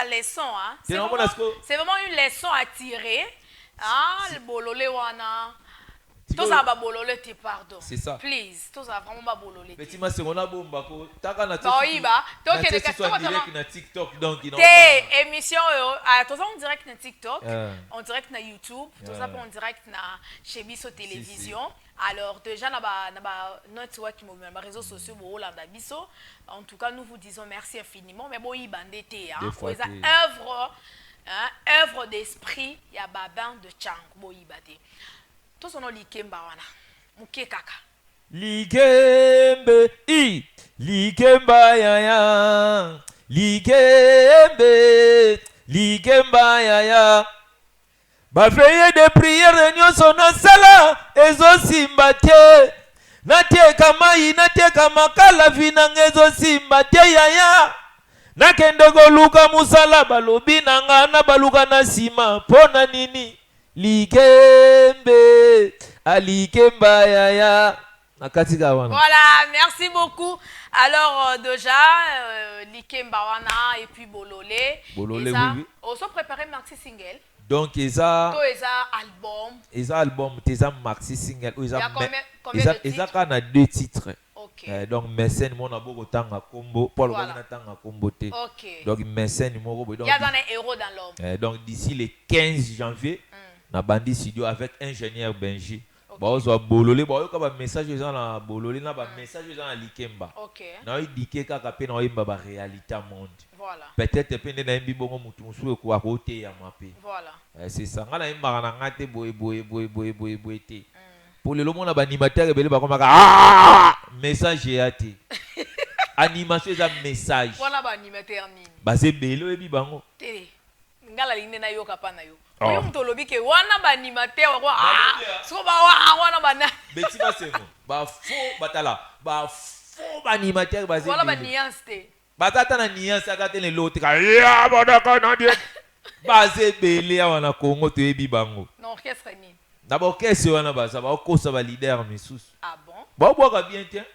leçon, hein. C'est vraiment une leçon à tirer. Ah, le bololé wana. Tous à bololé te pardon. C'est ça. Please, tous à vraiment bololé. Petit ma seconde bomba ko. Taka na direct na TikTok donc il émission tous en direct na TikTok, en direct na YouTube, tous ça en direct na chez Biso télévision. Alors déjà na ba network les réseaux sociaux bo Hollanda Biso. En tout cas, nous vous disons merci infiniment mais bon y bandete hein. Pour œuvre d'esprit ya baban de Chang bo y bate. Tous on likemba wana. Muke kaka. Likembe likemba yaya likemba yaya bafeye de prière nyonso na sala ezosimba te nateka mai nateka makala vinanga ezosimba te yaya nakende koluka musala balobi nanga na baluka na nsima mpona nini likembe alikemba yaya. Voilà, merci beaucoup. Alors déjà, Likemba wana et puis Bololé. Bololé, oui. On s'est préparé maxi single. Donc, ils ont album. Ils ont album, ils ont maxi single. Il y a combien de titres? Ils ont 2 titres. Ok. Donc, Messen, mon abo tanga combo. Paul voilà. Tanga combo. Ok. Donc, Messen, mon il y a un héros dans l'homme. Donc, d'ici le 15 janvier, na Bandi Studio avec ingénieur Benji. Baozo bololé baoyo ba message za na bololé na ba message za na likemba. OK. Na idike kaka pe na oyemba ba réalité monde. Voilà. Peut-être pe na yembi bongo mutu musu ko akote ya mape. Voilà. C'est ça. Ngala yemba na ngate boye te. Pour le moment na ba animateur ebele ba komaka message ya te. Animation za message. Voilà ba animateur nini. Ba se belo ebi bango. Te. Ngala linde na yo kapana yo. Oyo mtolobi ke wana ba animateur wa so ba wana bana beti ba semo ba faux batala ba faux ba animateur ba voilà ba nuance te batata na nuance akate le lote ka ya bodaka na die ba se bele wana Congo to ebi bango non orchestre ni d'abord qu'est-ce wana ba ça ba ko ça ba leader misusu ah bon ba boka bien tiens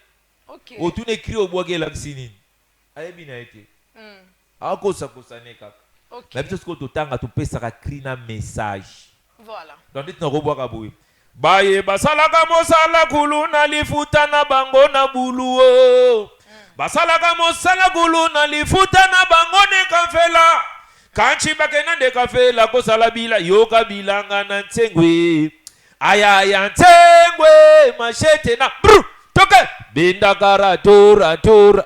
OK o tu n'écris au boka la sinini ayebi na été ako ça ko ça ne kaka. OK. Même chose que tu tanga tu peux ça créer un message. Voilà. Donc dit na robo ka boye. Baye basalaka mosala kuluna lifuta na bango na buluo. Basalaka mosala kuluna lifuta na bango ne kafela. Kanchi bakena de kafela ko sala bila yoka bilanga na nsengwe. Aya ya nsengwe machete na bru. Toke binda kara tora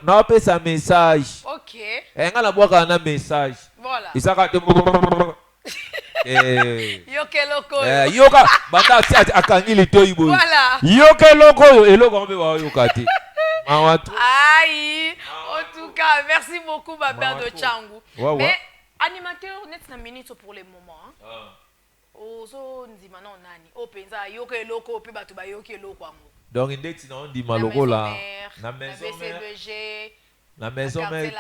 na pesa message. OK. Ngala boka na message. Voilà. Isaka yoke loko yoka banda akangili toyi boy. Voilà. Yoke loko eloko mbe ba yokati. Mawatu. Aïe. En tout cas, merci beaucoup Babin de Changu. Mais animateur net na minute pour le moment. Ozo ndima na nani. Openza yoke loko pe batu ba yoke loko ango. Donc indexi na ndima loko la na maison BCBG. Na maison mère.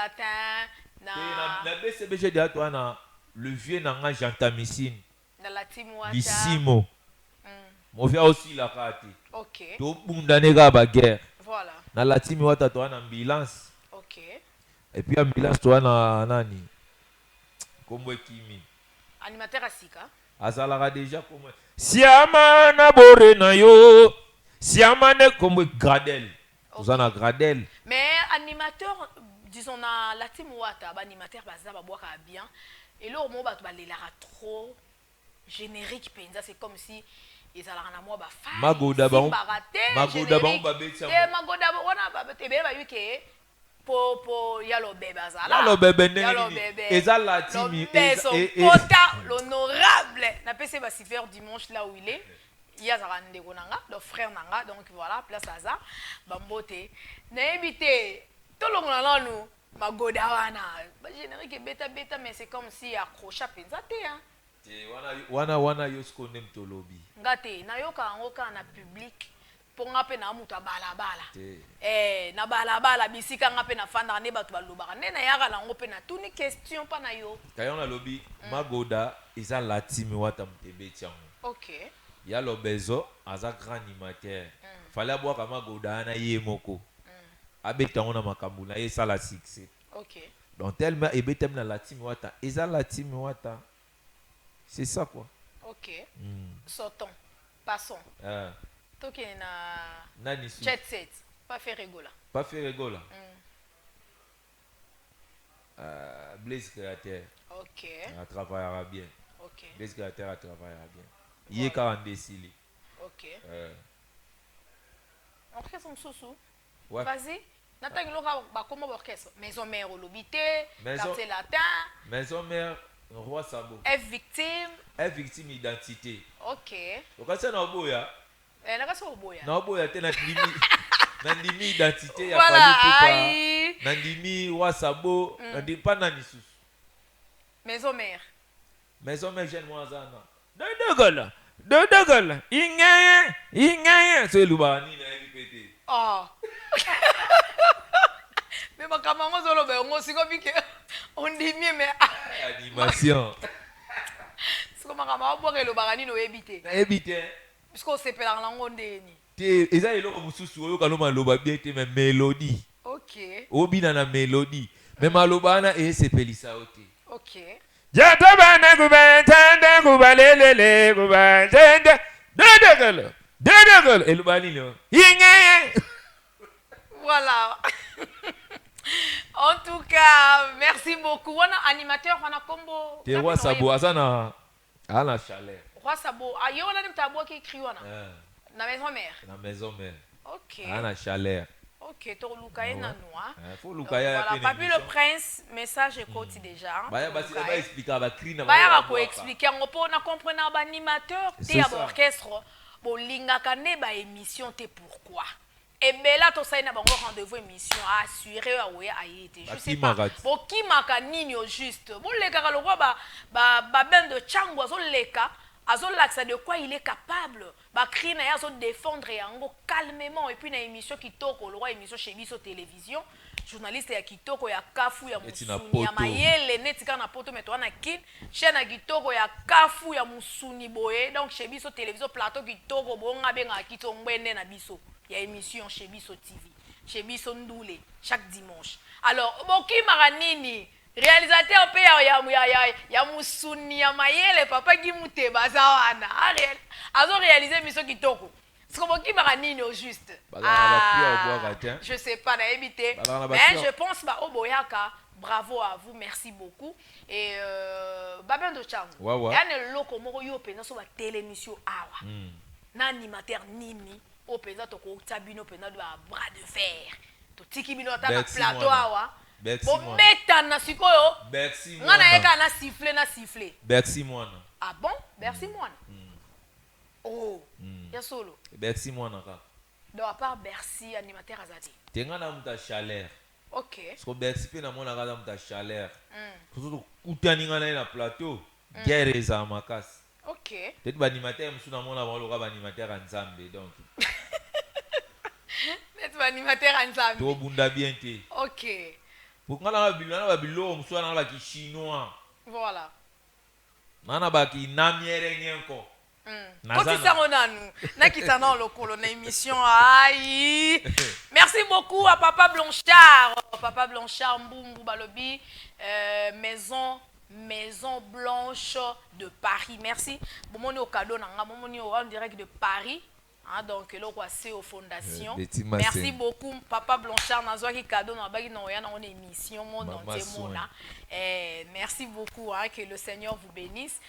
Na BCBG de toi na le vieux nanga Jantamissine. Na la team Wata. Lissimo. Mo vient aussi la carte. OK. To bundane ga ba guerre. Voilà. Na la team Wata toi na ambulance. OK. Et puis ambulance toi na nani. Kombo Kimi. Animateur Asika. Azalaka déjà comme Siama na bore na yo. Siama ne kombo Gradel. Uzana Gradel. Mais animateur disons na la team Wata ba animateur baza ba boka bien et là au moment ba lela trop générique penza c'est comme si ils allaient na moi ba fa magoda ba magoda betsa magoda wana ba te be ba yuke po yalo bebe azala yalo bebe eza la team et l'honorable na pc ba super dimanche là où il est yazaka ndeko nanga le frère nanga donc voilà place aza bambote na ebité tolongola nanu magoda wana ba générique beta mais c'est comme si accrocha penza te hein wana yosko nem tolobi ngate na yoka ngoka na public pour ngape na mutu balabala na balabala bisika ngape na fanda ne batu balobaka ne na yaka na ngope na tuni question pa na yo kayo na lobi magoda eza la team wata mtebe tiango. OK. Ya lo bezo aza grand animateur fallait boire magoda na ye moko abeta on a makambu na ye sala succès. OK. Donc tellement ebetem na la team wata. Eza la team wata. C'est ça quoi. Ok. Sortons. Passons. Toki na jet set. Pas fait rigola. Pas fait rigola. Blaise Créateur. Ok. Elle travaillera bien. Ok. Blaise Créateur elle travaillera bien. Il est 40 décilés. Ok. Orchestre Moussou. Ouais. Vas-y. Nathan Lora ba comment orchestre. Maison mère au lobité. Quartier latin. Maison mère Roi Sabo. F victime. F victime identité. Ok. Donc ça na boya. Na ka so boya. Na boya te na limi. Na limi identité ya voilà. Palupupa. Na limi Roi Sabo. Na di pas na nisusu. Maison mère. Maison mère jeune moazana. Dodogol. Ingaya. C'est lubani na répéter. Oh. Mais ma camarade zolo be on siko bike. On dit mieux mais animation. C'est comme ma camarade boire le barani no ebité. Na ebité. Puisqu'on s'appelle en langue ndeni. Te eza eloko mususu oyo kaloma loba bien te mais mélodie. OK. Obina na mélodie. Mais maloba na esepelisa ote. OK. Jatabana kubatanda kubalelele kubatanda. Dodogol. Elubani lo. Ingaya. Voilà. En tout cas, merci beaucoup. On a animateur, on a combo. Te Roi Sabo azana ana chaleur. Roi Sabo, ayo on a dem tabo qui écrit on a. Na maison mère. Na maison mère. OK. Ana chaleur. OK, to Lukaye na noa. Faut Lukaye. Voilà, Papi le Prince, message écoute déjà. Baya basi ba expliquer ba cri na. Baya ko expliquer on peut na comprendre ba animateur, te ya orchestre, bo lingaka ne ba émission te pourquoi. Et bien là, tout ça, il y a un rendez-vous émission à assurer à y être. Je sais pas. Bon, qui m'a nini au juste. Bon, les gars, le roi, ben de Tchangou, les cas, l'accès de quoi il est capable. Bah, cri na ya défendre et en calmement. Et puis, une émission qui toque, le roi émission chez Biso Télévision. Journaliste ya kitoko ya kafu ya musuni ya mayele netika na poto meto na kin chaîne ya kitoko ya kafu ya musuni boye donc chez Biso Télévision plateau kitoko bonga benga kitoko ngwende na biso. Il y a émission chez Biso TV, chez Biso Ndoulé, chaque dimanche. Alors, Boki Maranini, réalisateur pe ya Musuni ya Mayele, papa Gimute Bazawana. Azo réalisé émission Kitoko. C'est comme Boki Maranini au juste. Je sais pas, n'a évité. Mais je pense bah au Boyaka. Bravo à vous, merci beaucoup. Et Babin de Cham. Il y a un loco moro yo pe na so ba télémission awa. Na animateur nini. Au pénal to ko tabino pénal de bras de fer to tiki bino ta plateau awa bo meta na sikoyo Bercy ngana eka na siffler Bercy mwana ah bon Bercy mwana oh ya solo Bercy mwana ka donc à part Bercy animateur azati tenga na muta chaleur OK parce que Bercy pe na mwana ka muta chaleur surtout kutani ngana na plateau guerre za makasi. OK. Peut-être l'animateur, je suis dans mon animateur en Zambie, donc. Peut-être l'animateur en Zambie. Tout bunda bien té. OK. Pour qu'on a un bilo, on soit dans la chinois. Voilà. On a un qui n'a rien encore. Quand tu sais, on a nous. N'a qui t'en a le colonel émission. Aïe. Merci beaucoup à Papa Blanchard. Papa Blanchard, Mboumou Balobi. Maison Blanche de Paris. Merci. Bon, on est au cadeau, on est en direct de Paris. Hein, donc, là, on est aux fondations. Merci beaucoup, Papa Blanchard. On a cadeau, on a une émission. Merci beaucoup. Hein, que le Seigneur vous bénisse.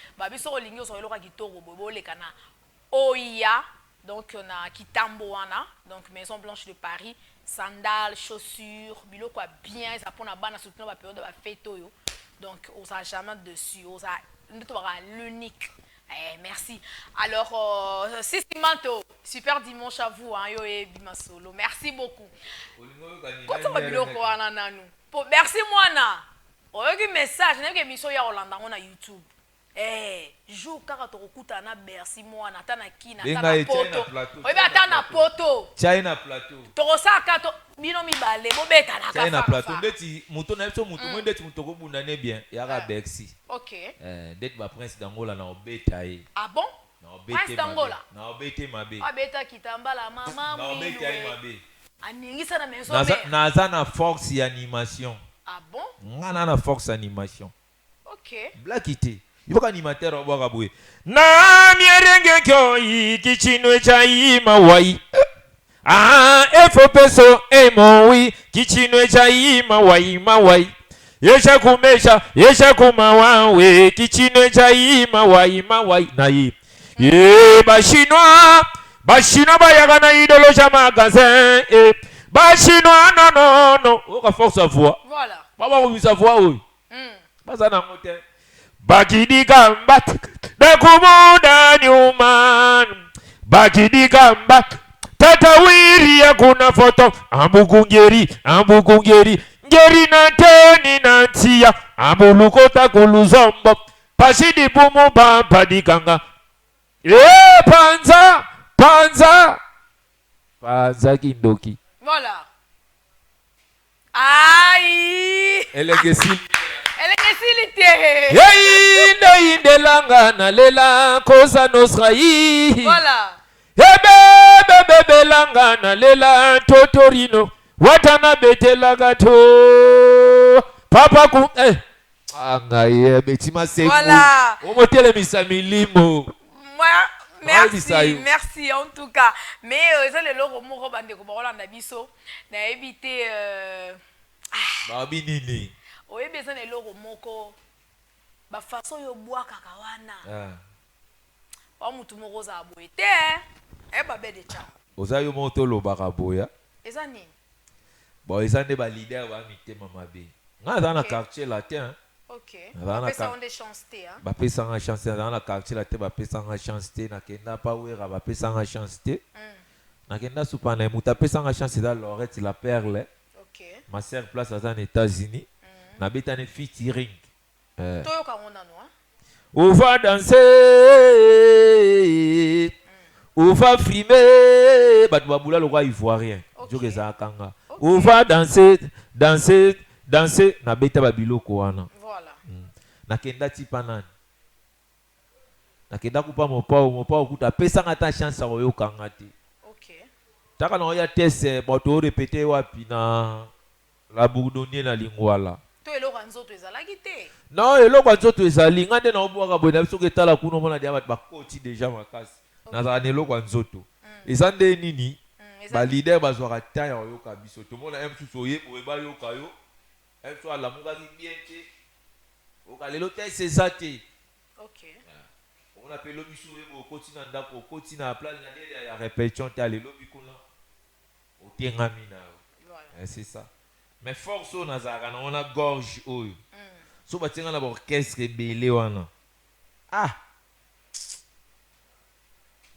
Oya. Donc, on a Kitamboana. Donc, Maison Blanche de Paris. Sandales, chaussures, bilo quoi bien. Ça pour la banane soutenir la période de la fête. Donc, on s'en jamais dessus, on s'en l'unique. Merci. Alors, Simanto, super dimanche à vous, hein, Yoé Bimasolo. Merci beaucoup. Merci, Moana. On a un message, on a une émission à Hollande, on a YouTube. Joue car tu recoutes à Bercy, Moana, t'as qui, t'as poto. Oui, mais t'as poto. China plateau. Torosa kato binomi bale bobeta na kafa. China plateau ndeti muto na biso muto ndeti muto ko bundane bien yaka Bercy. OK. Ndeti ba prince d'Angola na obeta ye. Ah bon? Prince d'Angola. Na obete mabe. Abeta kitambala mama na obeta ye mabe. Aningisa na maison mère. Na za na force ya animation. Ah bon? ngana na force animation. Ok. Blackité. Il faut qu'animateur au bois raboué. Na mierenge kyo yi kichinwe cha yi mawai. Ah, efo peso emoi kichinwe cha yi mawai. Yesha kumawawe kichinwe cha yi mawai na yi. Ye bashinois bayaga na idolo cha magasin. Bashinois non. On force sa voix. Voilà. Papa on sa voix oui. Baza na mote. Bakidi gamba dakumunda nyuman. Bakidi gamba tatawiri ya kuna foto. Ambukungeri. Ngeri na teni na tia. Ambulukota kuluzombo. Pasidi bumu bamba dikanga. Panza kindoki. Voilà. Aïe. Elle est facilité. Inde langa na lela kosa nosrai. Voilà. Bebe langa na lela totorino. Watana betela gato. Papa ku angaye betima seku. Voilà. Omotele misamilimo. Merci en tout cas. Mais ça le logo moko bande ko bolanda biso na éviter Babi nini. Oye besoin de logo moko ba façon yo bois kakawana. Ba mutu moko za boete ba be de cha. Oza yo moto lo bakaboya. Ezani. Bon ezande ba leader ba mitema mabe. Nga dans la quartier latin. Ok. Bapesa on des chances hein. Bapesa en chance dans la quartier latin bapesa en chance na kenda pa wera bapesa en chance na kenda supana muta pesa en chance dans Lorette la perle. Ok. Ma sœur place aux États-Unis. Na betane featuring. Toyoka ngona no hein. On va danser. On va frimer. Bat babula le roi ivoirien. Joke za kanga. On va danser. Na beta babiloko wana. Voilà. Nakenda tipa nani. Nakenda kupa mopao kuta pesa ngata chance a oyo kanga te. OK. Taka na oya tese bato répéter wapi na la bourdonnier na lingwala. To eloko nzoto ezalaki te. Non, eloko nzoto ezali ngande na obwaka boye na biso ke tala kuno mona dia bat bakoti déjà makasi. Na za eloko nzoto. Ezande nini? Ba leader bazwaka ta ya oyoka biso. To mona M soye oyeba yoka yo. M la muka ki bien te. Oka lelo te sezate. OK. On appelle l'obisu au quotidien ndako quotidien place na ya répétition ta lelo bikona. O tengamina. Voilà. C'est ça. Mais force on azaka na on a gorge oyo. So batenga na orchestre belé wana.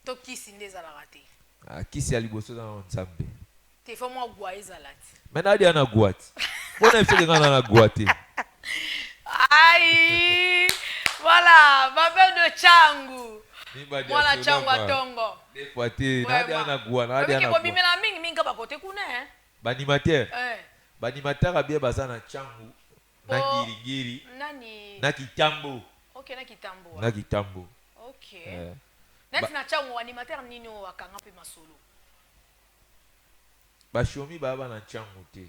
To kisi ndeza raté. Kisi ya liboso na nzambe. Te faut moi gwa ezalati. Maintenant dia na guati. Bona ifike ngana na guati. Aïe. Voilà, baba de changu. Mwana changu atongo. Des fois te na dia na gua, na dia na. Ko bimela mingi ka bakote kuna Banimateur. Banimateur abie bazana changu. Na ngirigiri. Nani? Na kitambo. OK, na kitambo. Na kitambo. OK. Nati na changu animateur nini wakanga pe masolo. Bashomi baba na changu te.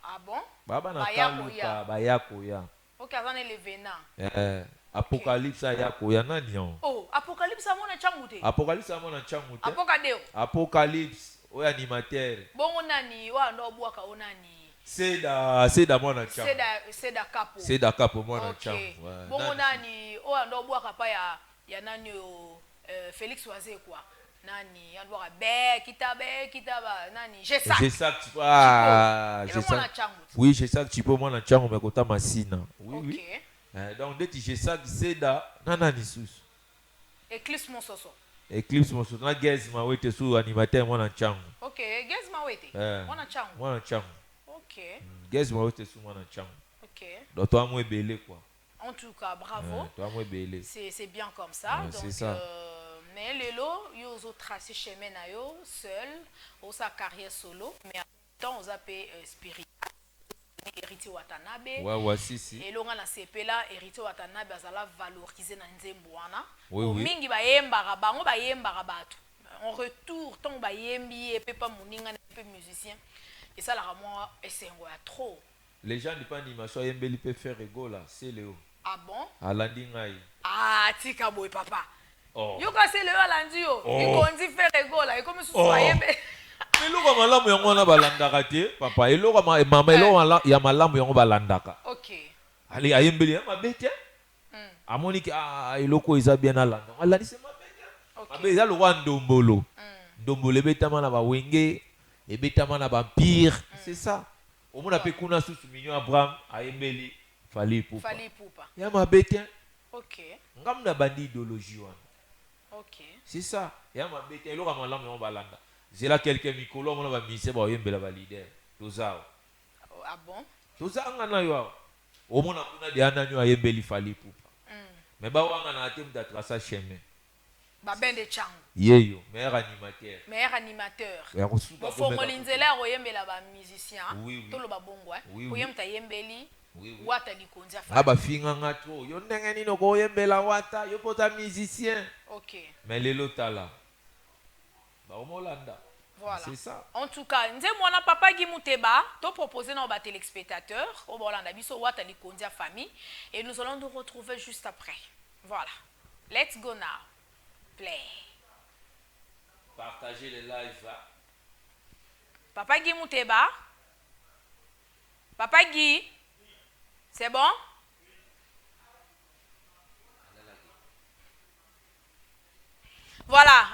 Ah bon? Baba na kaluka bayako ya. OK, azana le venant. Apocalypse yako ya nani on? Oh, Apocalypse amona changu te. Apocalypse amona changu te. Apokadeo. Apocalypse o animateur. Bongo nani wa ndo bwaka onani. Seda mwana changu. Seda kapo. Seda kapo mwana changu. Bongo nani o ndo bwaka pa ya nani Félix Oazé quoi. Nani andwa kitaba nani Jesak oui Jesak tipo mwana changu mekota masina oui oui donc dès que Jesak seda nani susu Eclipse Monsoso na Gezma wete su animateur mwana changu OK Gezma wete mwana changu OK Gezma wete su mwana changu OK donc toi moi belé quoi en tout cas bravo toi moi belé c'est bien comme ça donc mais Lelo, yo zo tracé chemin na yo seul, ou sa carrière solo, mais en même temps on a payé spirituel. Héritier Watanabe. Ouais, si. Et l'on a CP là, héritier Watanabe azala valoriser na nzembo wana. Oui. Mingi ba yemba bango ba yemba batu. En retour, tant ba yembi et pe pas moninga na pe musicien. Et ça la moi esengo ya trop. Les gens disent pas animation Yembeli peut faire rigolo là, c'est Léo. Ah bon? Alandi ngai. Ah, tika boy papa. Oh. Yo ka c'est le alandi yo. Oh. Il kondi faire rigolo là, comme si soyez Mais eloko malamu yango na balandaka te papa eloko mama eloko ya malamu yango balandaka. OK. Ali ayembeli mabe te. Amoni ki eloko eza bien alanda. Alandi c'est mabe te. Mabe eza lokwa ndombolo. Ndombolo ebetama na bawenge, ebetama na vampire, c'est ça. Omona pe kuna susu minyo Abraham ayembeli Fally Ipupa. Fally Ipupa. Ya mabe te. OK. Ngamna bandi idéologie wana. OK. C'est ça. Ya mabe te eloko malamu yango balanda. C'est là quelqu'un mikolo mona ba mise ba yembela ba leader. Tozao. Ah bon? Tozanga na yo. Omona kuna de ananyo ayembeli Fally Ipupa. Mais ba wanga na atem da tracer chemin. Ba ben de chango. Yeyo, meilleur animateur. Meilleur animateur. Bon Fongolinzela oyembela ba musicien. Oui. Tolo ba bongo Oui. Oyemta yembeli. Oui. Wata likonza fa. Aba finga ngato. Yo ndenge nino ko yembela wata, yo pota musicien. OK. Mais lelo tala. Ba omolanda. Voilà. C'est ça. En tout cas, nze mwana papa Guy Mouteba, to proposer na ba téléspectateurs au Bolanda biso wata likonza famille et nous allons nous retrouver juste après. Voilà. Let's go now. Play. Partagez les lives. Hein? Papa Guy Mouteba. Papa Guy. C'est bon? Voilà.